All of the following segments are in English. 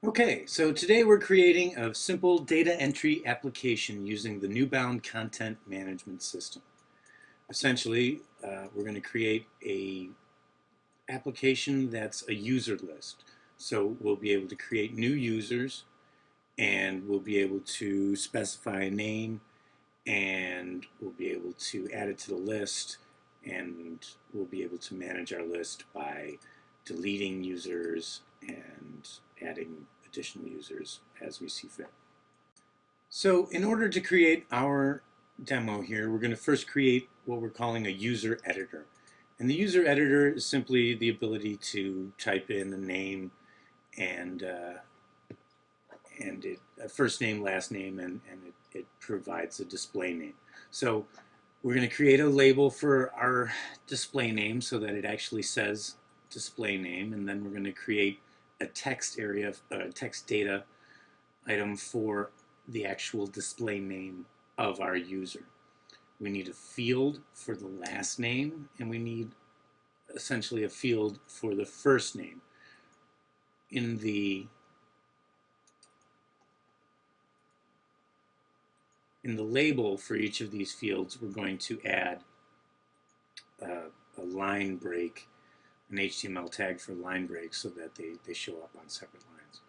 Okay, so today we're creating a simple data entry application using the Newbound Content Management System. Essentially, we're going to create a application that's a user list. So we'll be able to create new users and we'll be able to specify a name and we'll be able to add it to the list and we'll be able to manage our list by deleting users and adding additional users as we see fit. So in order to create our demo here, we're going to first create what we're calling a user editor. And the user editor is simply the ability to type in a name and a first name, last name, and it provides a display name. So we're going to create a label for our display name so that it actually says display name, and then we're going to create a text area, text data item for the actual display name of our user. We need a field for the last name, and we need essentially a field for the first name. In the label for each of these fields, we're going to add a line break, an HTML tag for line breaks so that they show up on separate lines.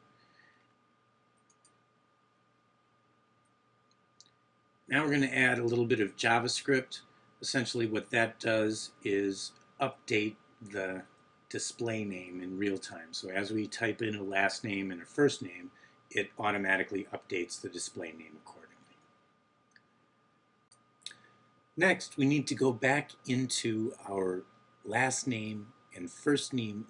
Now we're going to add a little bit of JavaScript. Essentially what that does is update the display name in real time. So as we type in a last name and a first name, it automatically updates the display name accordingly. Next, we need to go back into our last name and first name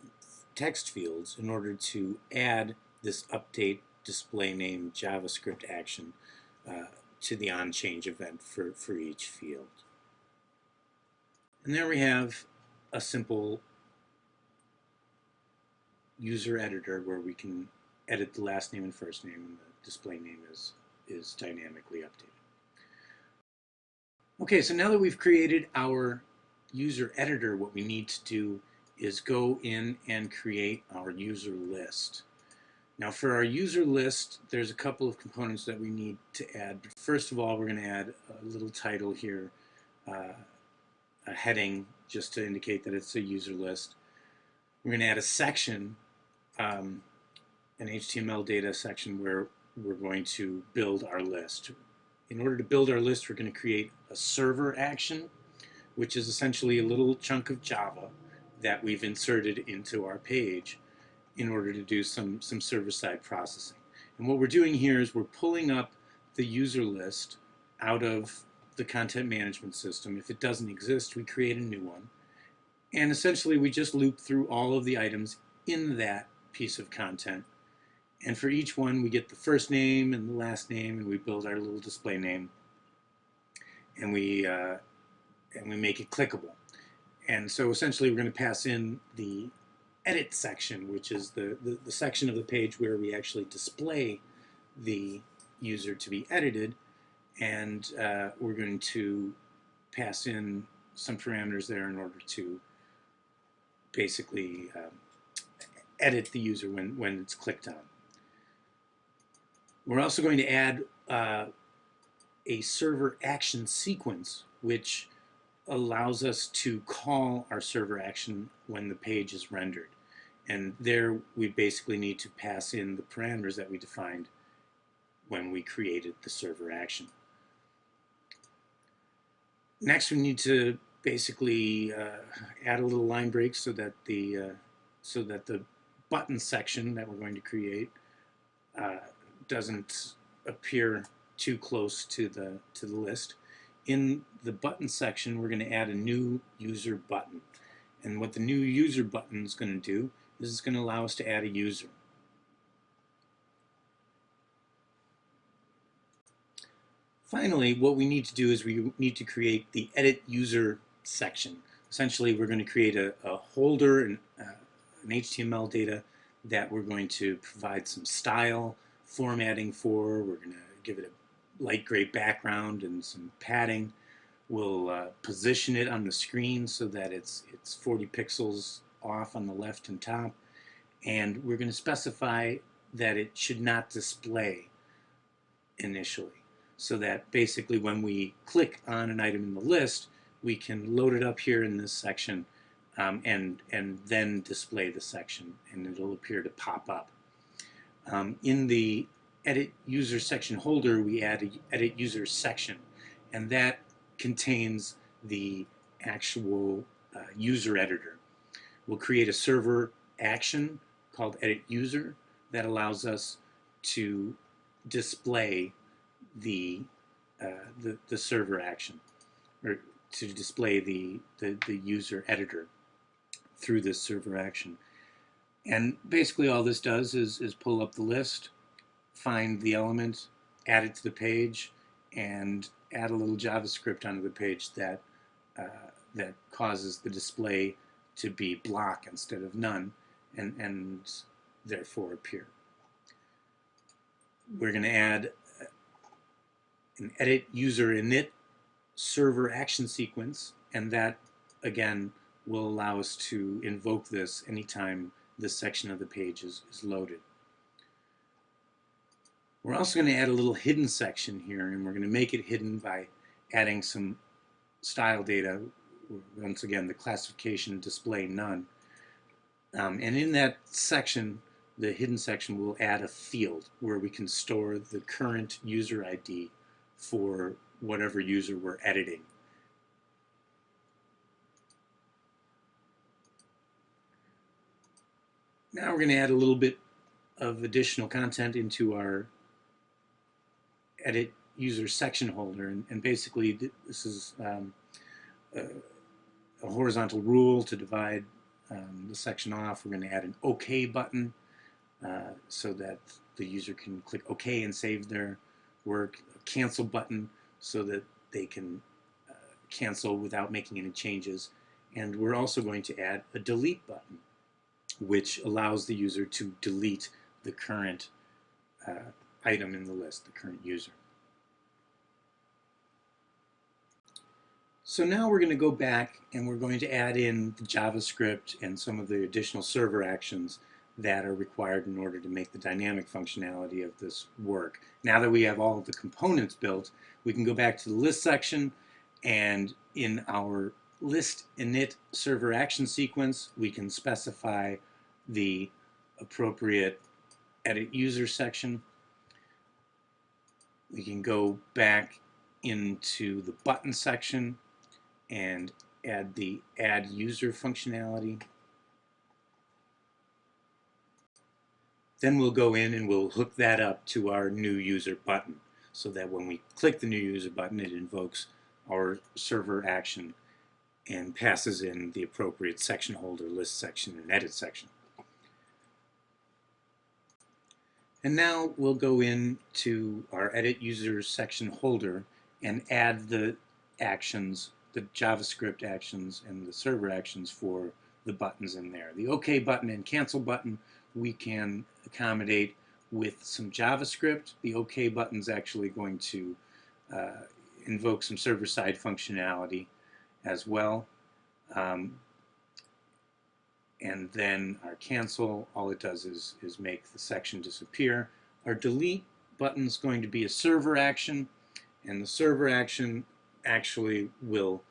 text fields in order to add this update display name JavaScript action to the onChange event for each field. And there we have a simple user editor where we can edit the last name and first name, and the display name is dynamically updated. Okay, so now that we've created our user editor, what we need to do is go in and create our user list. Now for our user list, there's a couple of components that we need to add. But first of all, we're going to add a little title here, a heading, just to indicate that it's a user list. We're going to add a section, an HTML data section where we're going to build our list. In order to build our list, we're going to create a server action, which is essentially a little chunk of Java that we've inserted into our page in order to do some server-side processing. And what we're doing here is we're pulling up the user list out of the content management system. If it doesn't exist, we create a new one. And essentially, we just loop through all of the items in that piece of content. And for each one, we get the first name and the last name, and we build our little display name, and we make it clickable. And so essentially, we're going to pass in the edit section, which is the section of the page where we actually display the user to be edited, and we're going to pass in some parameters there in order to basically edit the user when it's clicked on. We're also going to add a server action sequence, which allows us to call our server action when the page is rendered. And there we basically need to pass in the parameters that we defined when we created the server action. Next, we need to basically add a little line break so that the button section that we're going to create doesn't appear too close to the list. In the button section, we're going to add a new user button. And what the new user button is going to do is it's going to allow us to add a user. Finally, what we need to do is we need to create the edit user section. Essentially, we're going to create a holder and an HTML data that we're going to provide some style formatting for. We're going to give it a light gray background and some padding. We'll position it on the screen so that it's 40 pixels off on the left and top. And we're going to specify that it should not display initially. So that basically when we click on an item in the list, we can load it up here in this section and then display the section, and it'll appear to pop up. In the Edit User Section holder, we add an Edit User Section, and that contains the actual user editor. We'll create a server action called Edit User that allows us to display the server action, or to display the user editor through this server action. And basically all this does is pull up the list, find the element, add it to the page, and add a little JavaScript onto the page that that causes the display to be block instead of none, and therefore appear. We're going to add an edit user init server action sequence, and that again will allow us to invoke this anytime this section of the page is loaded. We're also going to add a little hidden section here, and we're going to make it hidden by adding some style data. Once again, the classification display none. And in that section, the hidden section, will add a field where we can store the current user ID for whatever user we're editing. Now we're going to add a little bit of additional content into our Edit User Section holder, and basically this is a horizontal rule to divide the section off. We're going to add an OK button so that the user can click OK and save their work, a cancel button so that they can cancel without making any changes, and we're also going to add a delete button, which allows the user to delete the current item in the list, the current user. So now we're going to go back and we're going to add in the JavaScript and some of the additional server actions that are required in order to make the dynamic functionality of this work. Now that we have all of the components built, we can go back to the list section, and in our list init server action sequence, we can specify the appropriate edit user section. We can go back into the button section and add the add user functionality. Then we'll go in and we'll hook that up to our new user button so that when we click the new user button, it invokes our server action and passes in the appropriate section holder, list section, and edit section. And now we'll go into our edit user section holder and add the actions, the JavaScript actions and the server actions for the buttons in there. The OK button and cancel button we can accommodate with some JavaScript. The OK button is actually going to invoke some server-side functionality as well. And then our cancel, all it does is make the section disappear. Our delete button is going to be a server action, and the server action actually will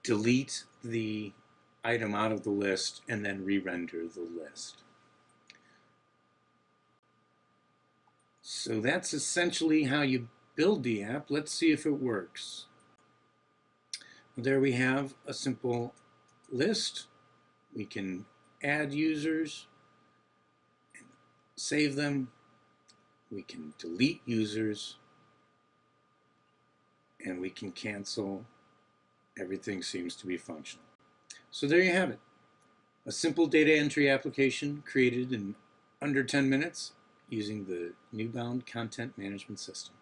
delete the item out of the list and then re-render the list. So that's essentially how you build the app. Let's see if it works. There we have a simple list. We can add users, save them, we can delete users, and we can cancel. Everything seems to be functional. So there you have it. A simple data entry application created in under 10 minutes using the Newbound Content Management System.